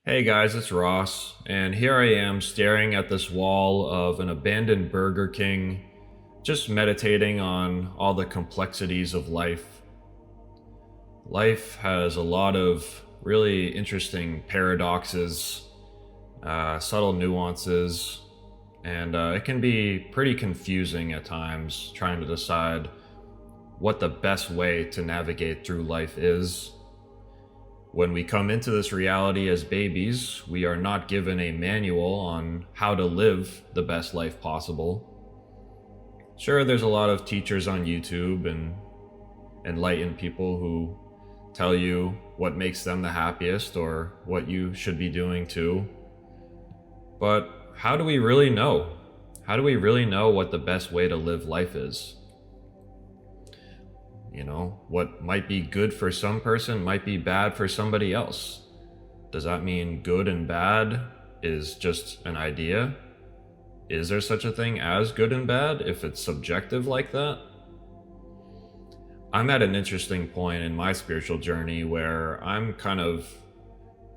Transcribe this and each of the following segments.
Hey guys, it's Ross, and here I am staring at this wall of an abandoned Burger King, just meditating on all the complexities of life. Life has a lot of really interesting paradoxes, subtle nuances, and it can be pretty confusing at times trying to decide what the best way to navigate through life is. When we come into this reality as babies, we are not given a manual on how to live the best life possible. Sure, there's a lot of teachers on YouTube and enlightened people who tell you what makes them the happiest or what you should be doing too. But how do we really know? How do we really know what the best way to live life is? What might be good for some person might be bad for somebody else. Does that mean good and bad is just an idea? Is there such a thing as good and bad if it's subjective like that? I'm at an interesting point in my spiritual journey where I'm kind of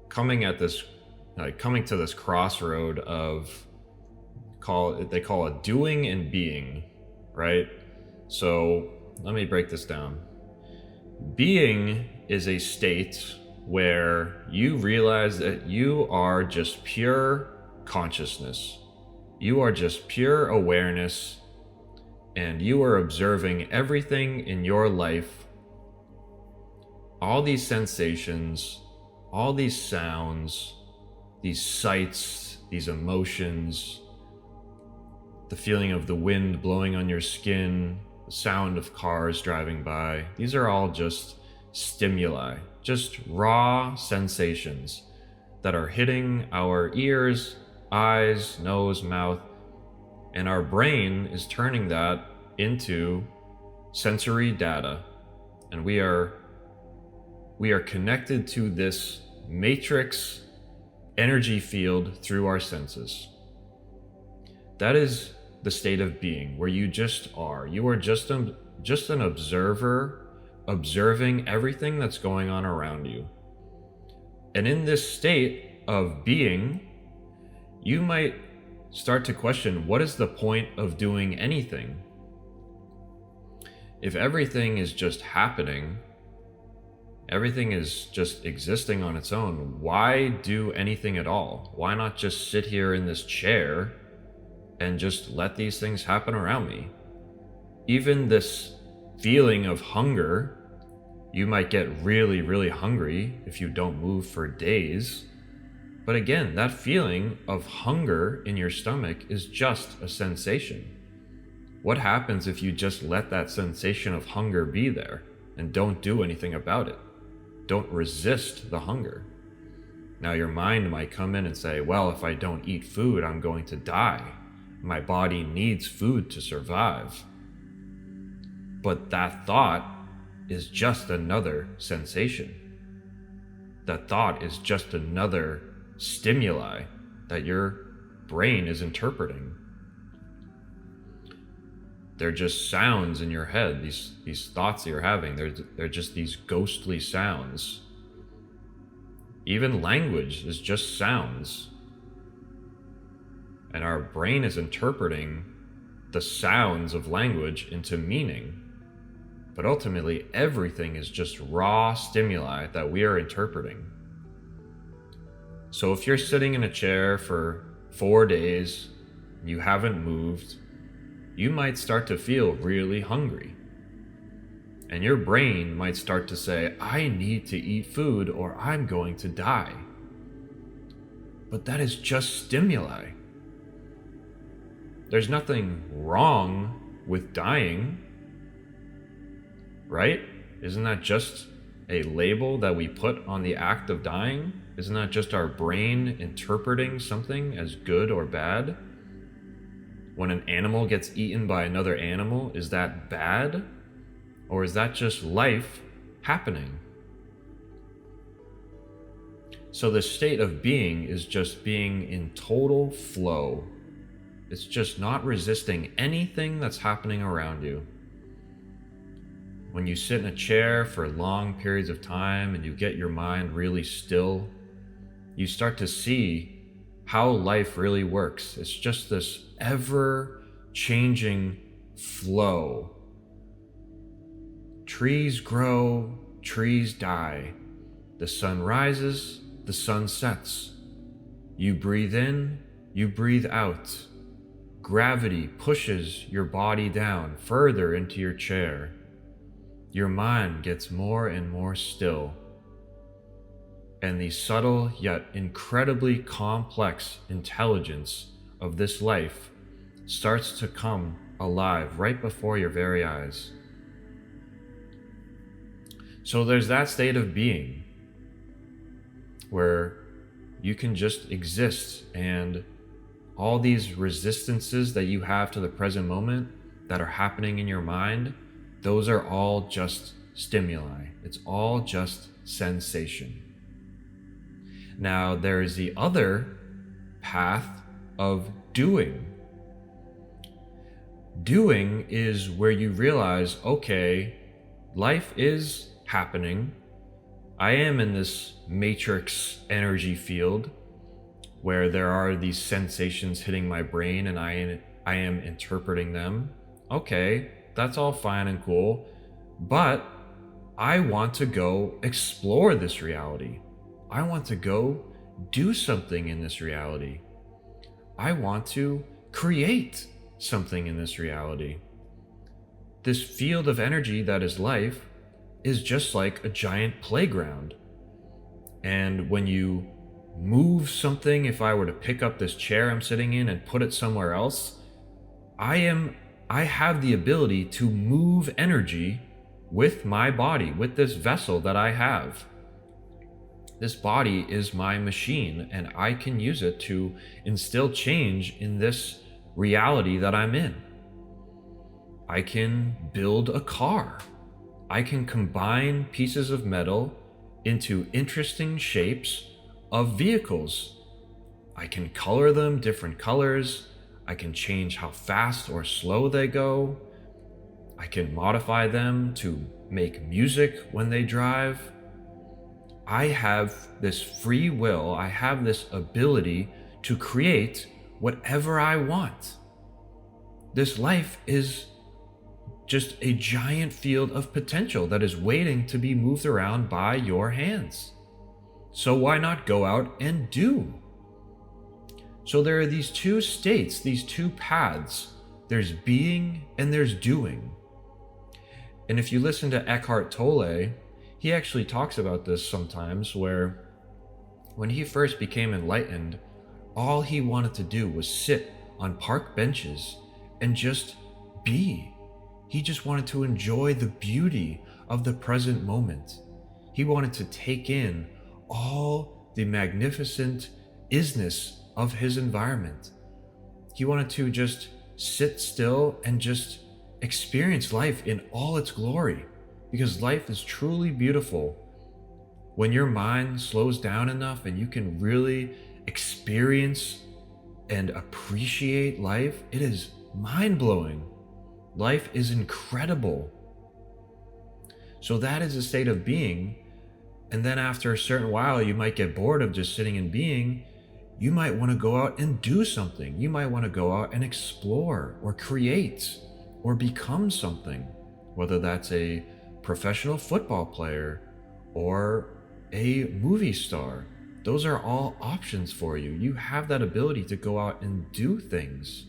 coming to this crossroad of they call it doing and being, right? So let me break this down. Being is a state where you realize that you are just pure consciousness. You are just pure awareness, and you are observing everything in your life. All these sensations, all these sounds, these sights, these emotions, the feeling of the wind blowing on your skin, the sound of cars driving by. These are all just stimuli, just raw sensations that are hitting our ears, eyes, nose, mouth, and our brain is turning that into sensory data. And we are connected to this matrix energy field through our senses. That is the state of being, where you just are. You are just an observer, observing everything that's going on around you. And in this state of being, you might start to question, what is the point of doing anything? If everything is just happening, everything is just existing on its own, why do anything at all? Why not just sit here in this chair and just let these things happen around me? Even this feeling of hunger, you might get really, really hungry if you don't move for days. But again, that feeling of hunger in your stomach is just a sensation. What happens if you just let that sensation of hunger be there and don't do anything about it? Don't resist the hunger. Now your mind might come in and say, well, if I don't eat food, I'm going to die. My body needs food to survive. But that thought is just another sensation. That thought is just another stimuli that your brain is interpreting. They're just sounds in your head, these thoughts that you're having. They're just these ghostly sounds. Even language is just sounds. And our brain is interpreting the sounds of language into meaning. But ultimately, everything is just raw stimuli that we are interpreting. So if you're sitting in a chair for 4 days, you haven't moved, you might start to feel really hungry. And your brain might start to say, I need to eat food or I'm going to die. But that is just stimuli. There's nothing wrong with dying, right? Isn't that just a label that we put on the act of dying? Isn't that just our brain interpreting something as good or bad? When an animal gets eaten by another animal, is that bad? Or is that just life happening? So the state of being is just being in total flow. It's just not resisting anything that's happening around you. When you sit in a chair for long periods of time and you get your mind really still, you start to see how life really works. It's just this ever changing flow. Trees grow, trees die. The sun rises, the sun sets. You breathe in, you breathe out. Gravity pushes your body down further into your chair. Your mind gets more and more still. And the subtle yet incredibly complex intelligence of this life starts to come alive right before your very eyes. So there's that state of being where you can just exist, and all these resistances that you have to the present moment that are happening in your mind, those are all just stimuli. It's all just sensation. Now, there is the other path of doing. Doing is where you realize, okay, life is happening. I am in this matrix energy field where there are these sensations hitting my brain and I am interpreting them. Okay, that's all fine and cool, but I want to go explore this reality. I want to go do something in this reality. I want to create something in this reality. This field of energy that is life is just like a giant playground. And when you move something, if I were to pick up this chair I'm sitting in and put it somewhere else, I have the ability to move energy with my body, with this vessel that I have. This body is my machine, and I can use it to instill change in this reality that I'm in. I can build a car. I can combine pieces of metal into interesting shapes of vehicles. I can color them different colors. I can change how fast or slow they go. I can modify them to make music when they drive. I have this free will. I have this ability to create whatever I want. This life is just a giant field of potential that is waiting to be moved around by your hands. So why not go out and do? So there are these two states, these two paths. There's being and there's doing. And if you listen to Eckhart Tolle, he actually talks about this sometimes, where when he first became enlightened, all he wanted to do was sit on park benches and just be. He just wanted to enjoy the beauty of the present moment. He wanted to take in all the magnificent isness of his environment. He wanted to just sit still and just experience life in all its glory, because life is truly beautiful. When your mind slows down enough and you can really experience and appreciate life, it is mind-blowing. Life is incredible. So that is a state of being. And then after a certain while, you might get bored of just sitting and being. You might want to go out and do something. You might want to go out and explore or create or become something, whether that's a professional football player or a movie star. Those are all options for you. You have that ability to go out and do things.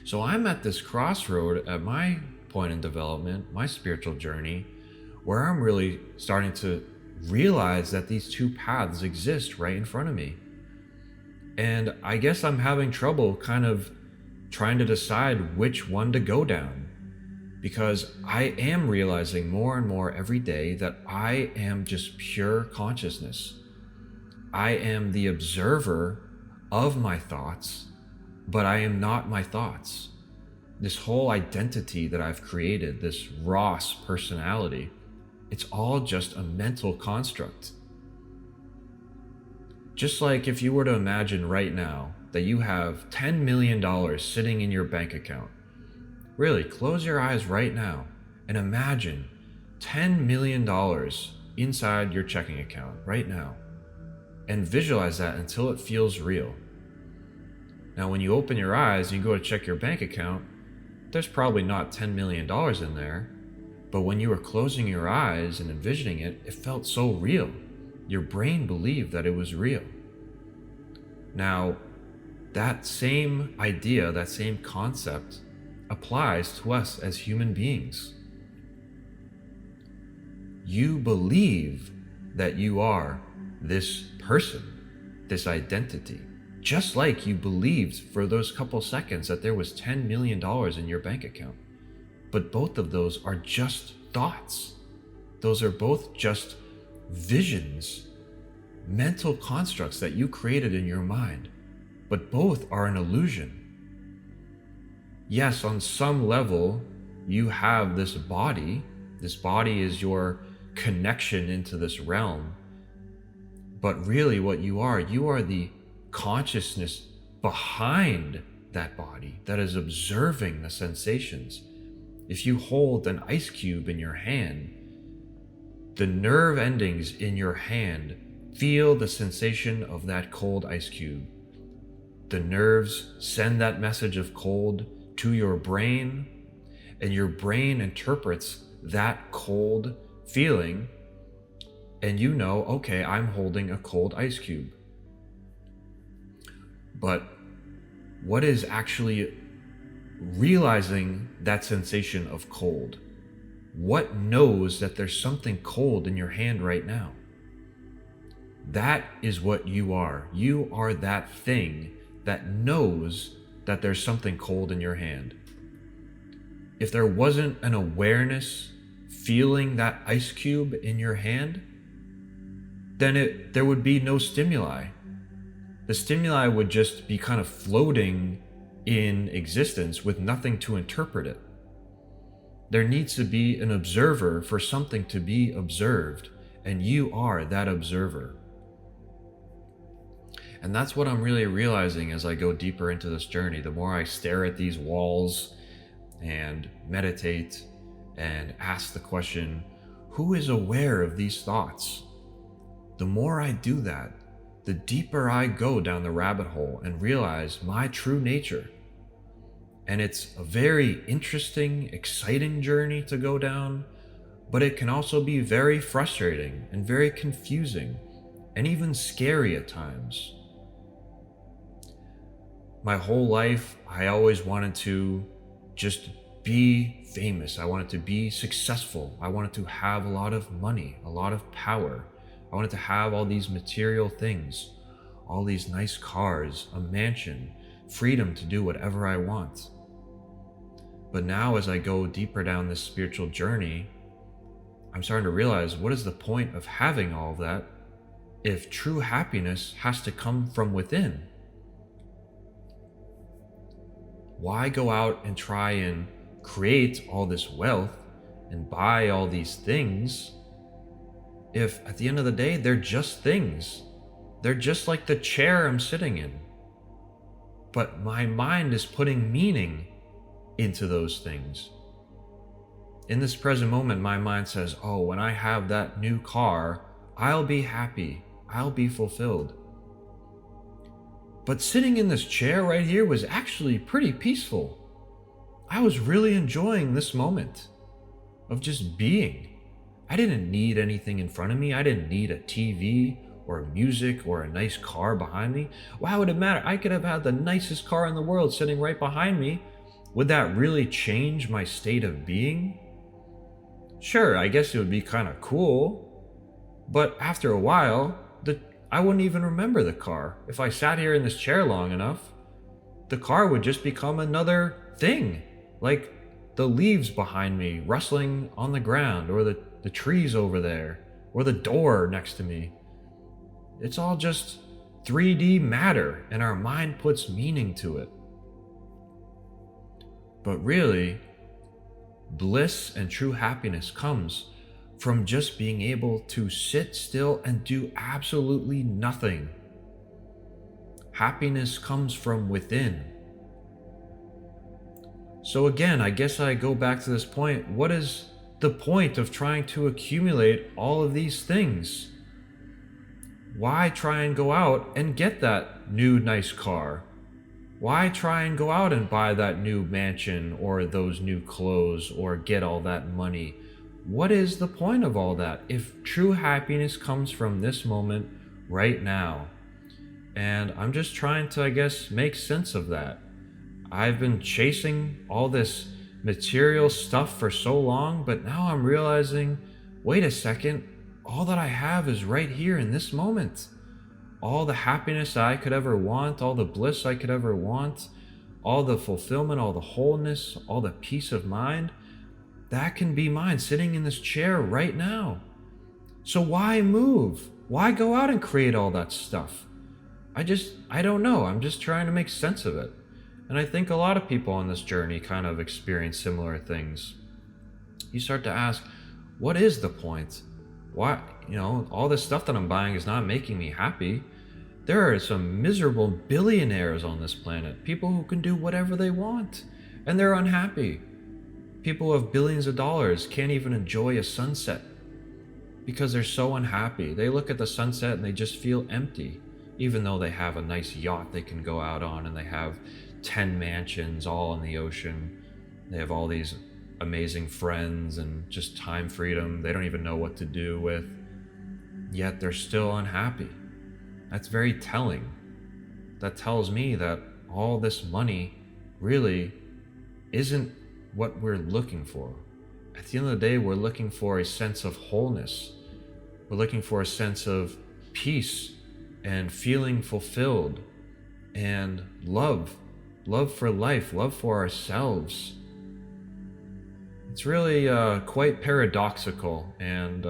So I'm at this crossroad at my point in development, my spiritual journey, where I'm really starting to realize that these two paths exist right in front of me. And I guess I'm having trouble kind of trying to decide which one to go down, because I am realizing more and more every day that I am just pure consciousness. I am the observer of my thoughts, but I am not my thoughts. This whole identity that I've created, this Ross personality, it's all just a mental construct. Just like if you were to imagine right now that you have $10 million sitting in your bank account. Really, close your eyes right now and imagine $10 million inside your checking account right now. and visualize that until it feels real. Now, when you open your eyes and you go to check your bank account, there's probably not $10 million in there, but when you were closing your eyes and envisioning it, it felt so real. Your brain believed that it was real. Now, that same idea, that same concept applies to us as human beings. You believe that you are this person, this identity, just like you believed for those couple seconds that there was $10 million in your bank account. But both of those are just thoughts. Those are both just visions, mental constructs that you created in your mind, but both are an illusion. Yes, on some level, you have this body. This body is your connection into this realm. But really what you are the consciousness behind that body that is observing the sensations. If you hold an ice cube in your hand, the nerve endings in your hand feel the sensation of that cold ice cube. The nerves send that message of cold to your brain, and your brain interprets that cold feeling, and you know, okay, I'm holding a cold ice cube. But what is actually realizing that sensation of cold? What knows that there's something cold in your hand right now? That is what you are. You are that thing that knows that there's something cold in your hand. If there wasn't an awareness feeling that ice cube in your hand, then there would be no stimuli. The stimuli would just be kind of floating in existence with nothing to interpret it. There needs to be an observer for something to be observed, and you are that observer. And that's what I'm really realizing as I go deeper into this journey. The more I stare at these walls and meditate and ask the question, who is aware of these thoughts? The more I do that, the deeper I go down the rabbit hole and realize my true nature. And it's a very interesting, exciting journey to go down, but it can also be very frustrating and very confusing and even scary at times. My whole life, I always wanted to just be famous. I wanted to be successful. I wanted to have a lot of money, a lot of power. I wanted to have all these material things, all these nice cars, a mansion, freedom to do whatever I want. But now as I go deeper down this spiritual journey, I'm starting to realize, what is the point of having all of that if true happiness has to come from within? Why go out and try and create all this wealth and buy all these things if at the end of the day, they're just things? They're just like the chair I'm sitting in. But my mind is putting meaning into those things. In this present moment, my mind says, oh, when I have that new car, I'll be happy. I'll be fulfilled. But sitting in this chair right here was actually pretty peaceful. I was really enjoying this moment of just being. I didn't need anything in front of me. I didn't need a TV or music or a nice car behind me. Why would it matter? I could have had the nicest car in the world sitting right behind me. Would that really change my state of being? Sure, I guess it would be kind of cool. But after a while, I wouldn't even remember the car. If I sat here in this chair long enough, the car would just become another thing, like the leaves behind me rustling on the ground, or the trees over there, or the door next to me. It's all just 3D matter, and our mind puts meaning to it. But really, bliss and true happiness comes from just being able to sit still and do absolutely nothing. Happiness comes from within. So again, I guess I go back to this point. What is the point of trying to accumulate all of these things? Why try and go out and get that new nice car? Why try and go out and buy that new mansion or those new clothes or get all that money? What is the point of all that if true happiness comes from this moment right now? And I'm just trying to, I guess, make sense of that. I've been chasing all this material stuff for so long, but now I'm realizing, wait a second, all that I have is right here in this moment. All the happiness I could ever want, all the bliss I could ever want, all the fulfillment, all the wholeness, all the peace of mind, that can be mine sitting in this chair right now. So why move? Why go out and create all that stuff? I don't know. I'm just trying to make sense of it. And I think a lot of people on this journey kind of experience similar things. You start to ask, what is the point? Why, all this stuff that I'm buying is not making me happy. There are some miserable billionaires on this planet, people who can do whatever they want, and they're unhappy. People who have billions of dollars can't even enjoy a sunset because they're so unhappy. They look at the sunset and they just feel empty, even though they have a nice yacht they can go out on and they have 10 mansions all in the ocean. They have all these amazing friends and just time freedom they don't even know what to do with, yet they're still unhappy. That's very telling. That tells me that all this money really isn't what we're looking for. At the end of the day, we're looking for a sense of wholeness. We're looking for a sense of peace and feeling fulfilled and love for life, love for ourselves. It's really quite paradoxical, and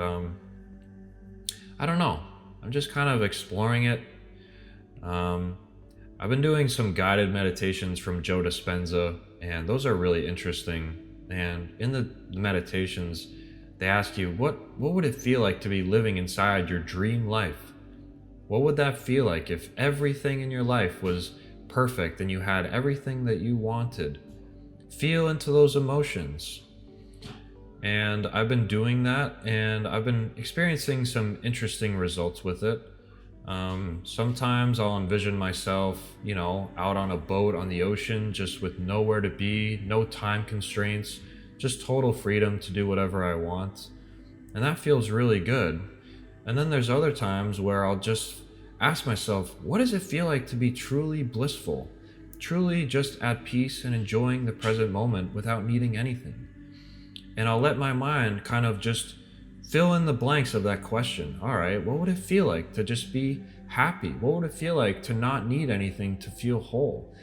I don't know. I'm just kind of exploring it. I've been doing some guided meditations from Joe Dispenza, and those are really interesting. And in the meditations, they ask you, what would it feel like to be living inside your dream life? What would that feel like if everything in your life was perfect and you had everything that you wanted? Feel into those emotions. And I've been doing that, and I've been experiencing some interesting results with it. Sometimes I'll envision myself, out on a boat on the ocean, just with nowhere to be, no time constraints, just total freedom to do whatever I want. And that feels really good. And then there's other times where I'll just ask myself, what does it feel like to be truly blissful, truly just at peace and enjoying the present moment without needing anything? And I'll let my mind kind of just fill in the blanks of that question. All right, what would it feel like to just be happy? What would it feel like to not need anything to feel whole?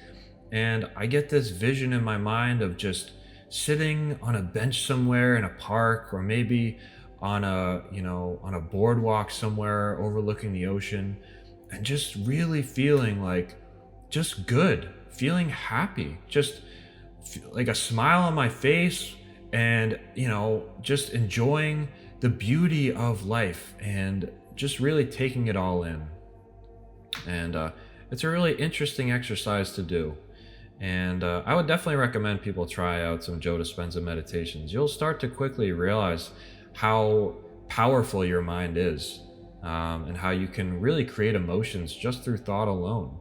And I get this vision in my mind of just sitting on a bench somewhere in a park, or maybe on a boardwalk somewhere overlooking the ocean, and just really feeling like just good, feeling happy, just like a smile on my face, and just enjoying the beauty of life and just really taking it all in. And it's a really interesting exercise to do. And I would definitely recommend people try out some Joe Dispenza meditations. You'll start to quickly realize how powerful your mind is, and how you can really create emotions just through thought alone.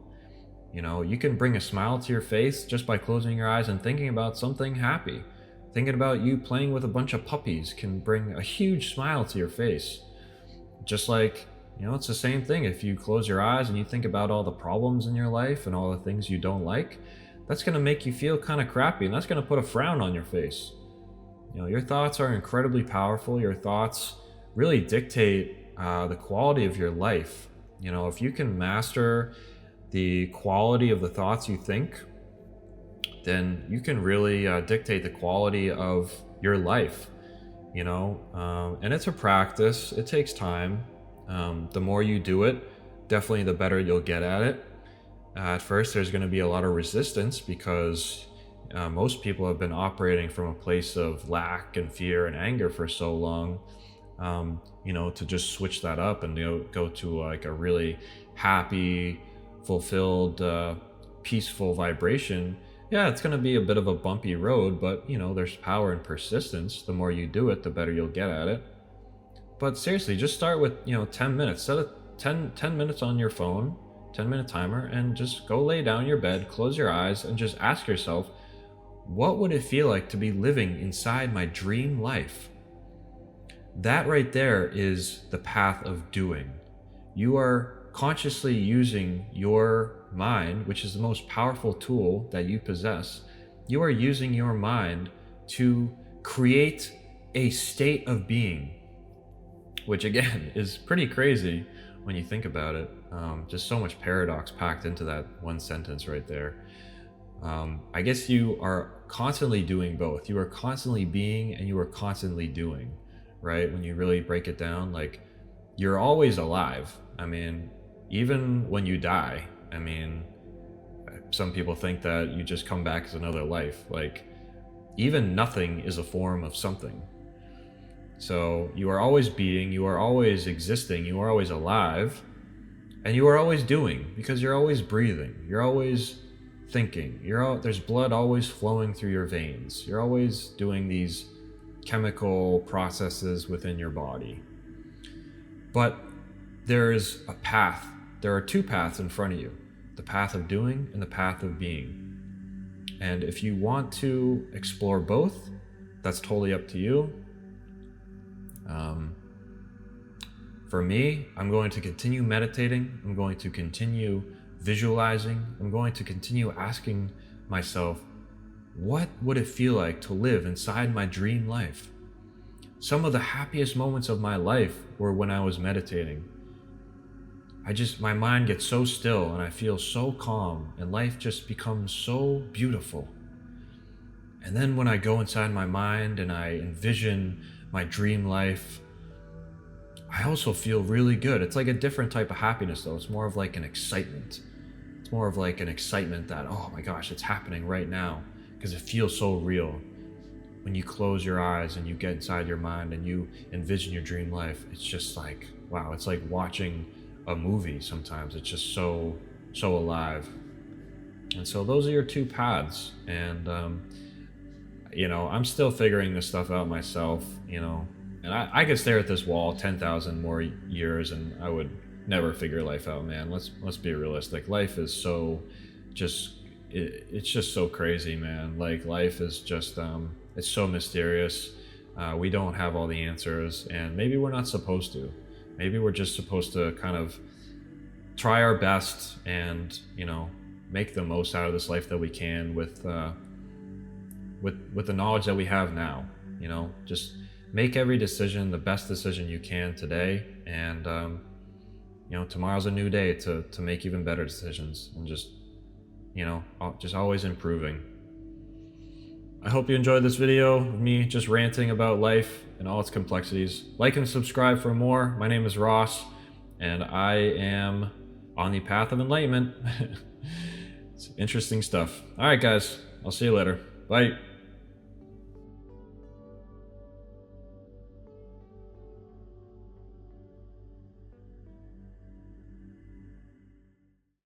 You can bring a smile to your face just by closing your eyes and thinking about something happy. Thinking about you playing with a bunch of puppies can bring a huge smile to your face. Just like, it's the same thing. If you close your eyes and you think about all the problems in your life and all the things you don't like, that's going to make you feel kind of crappy, and that's going to put a frown on your face. Your thoughts are incredibly powerful. Your thoughts really dictate the quality of your life. If you can master the quality of the thoughts you think, then you can really dictate the quality of your life, and it's a practice. It takes time. The more you do it, definitely the better you'll get at it. At first, there's going to be a lot of resistance because most people have been operating from a place of lack and fear and anger for so long. To just switch that up and go to like a really happy, fulfilled, peaceful vibration. Yeah, it's going to be a bit of a bumpy road, but there's power in persistence. The more you do it, the better you'll get at it. But seriously, just start with 10 minutes. 10 minutes on your phone, 10-minute timer, and just go lay down in your bed, close your eyes, and just ask yourself, what would it feel like to be living inside my dream life? That right there is the path of doing. You are consciously using your mind, which is the most powerful tool that you possess. You are using your mind to create a state of being, which again is pretty crazy when you think about it. Just so much paradox packed into that one sentence right there. I guess you are constantly doing both. You are constantly being and you are constantly doing, right? When you really break it down, like, you're always alive. I mean, even when you die, I mean, some people think that you just come back as another life. Like, even nothing is a form of something. So you are always being, you are always existing, you are always alive, and you are always doing, because you're always breathing, you're always thinking, there's blood always flowing through your veins, you're always doing these chemical processes within your body. But there's a path, there are two paths in front of you, the path of doing and the path of being. And if you want to explore both, that's totally up to you. For me, I'm going to continue meditating. I'm going to continue visualizing. I'm going to continue asking myself, what would it feel like to live inside my dream life? Some of the happiest moments of my life were when I was meditating. My mind gets so still and I feel so calm, and life just becomes so beautiful. And then when I go inside my mind and I envision my dream life, I also feel really good. It's like a different type of happiness though. It's more of like an excitement. It's more of like an excitement that, oh my gosh, it's happening right now, because it feels so real. When you close your eyes and you get inside your mind and you envision your dream life, it's just like, wow, it's like watching a movie sometimes. It's just so alive. And so those are your two paths. And I'm still figuring this stuff out myself, and I could stare at this wall 10,000 more years and I would never figure life out, man. Let's be realistic. Life is so it's just so crazy, man. Like, life is just it's so mysterious. We don't have all the answers, and maybe we're not supposed to. Maybe we're just supposed to kind of try our best and make the most out of this life that we can with the knowledge that we have now. Just make every decision the best decision you can today, and tomorrow's a new day to make even better decisions, and just always improving. I hope you enjoyed this video of me just ranting about life and all its complexities. Like and subscribe for more. My name is Ross, and I am on the path of enlightenment. It's interesting stuff. All right, guys, I'll see you later. Bye.